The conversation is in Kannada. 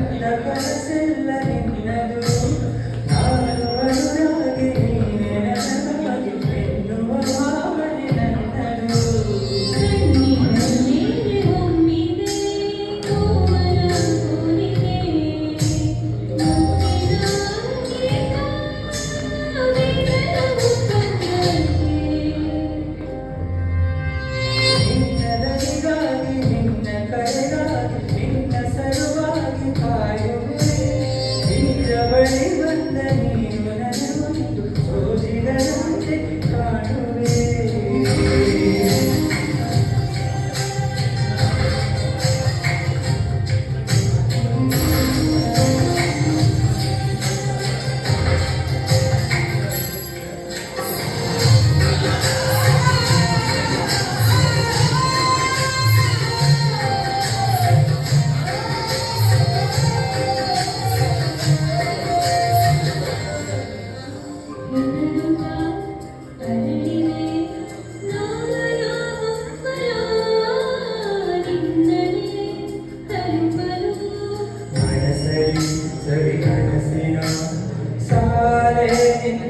ನನ್ನ ಕನಸೆಲ್ಲ ನಿನ್ನದು ನಾನು ಅನುರಾಗಿ ನೀನೆ ನನಗಾಗಿ ಎನ್ನುವ ಭಾವನೆ ನನ್ನದು ಕಣ್ಣಿನಲ್ಲಿ ಹೊಮ್ಮಿದೆ ಕೋಮಲ ಕೋರಿಕೆ ಮುತ್ತಿನಾಗಿ ಕಾವಿದೆನು ಕಣ್ಣಲ್ಲಿ ನಿನ್ನ ದನಿಗಾಗಿ ನಿನ್ನ ಕರೆಗಾಗಿ ನಿನ್ನ ಸಲುವಾಗಿ ಕಾಯುವೆ ನಿನ್ನ ಬಳಿ ಬಂದ ನೀನು ನನಗೊಂದು ಸೋಜಿಗರಂತೆ ಕಾಣುವೆ ಎನ್ನುತ್ತಾ ಅರಳಿದೆ ನಾನು ನಿನ್ನನೆ ತಲುಪಲು ಮನಸಲಿ ಸರಿ ಕನಸಿನ ಸಾಲೆ ನಿನ್ನ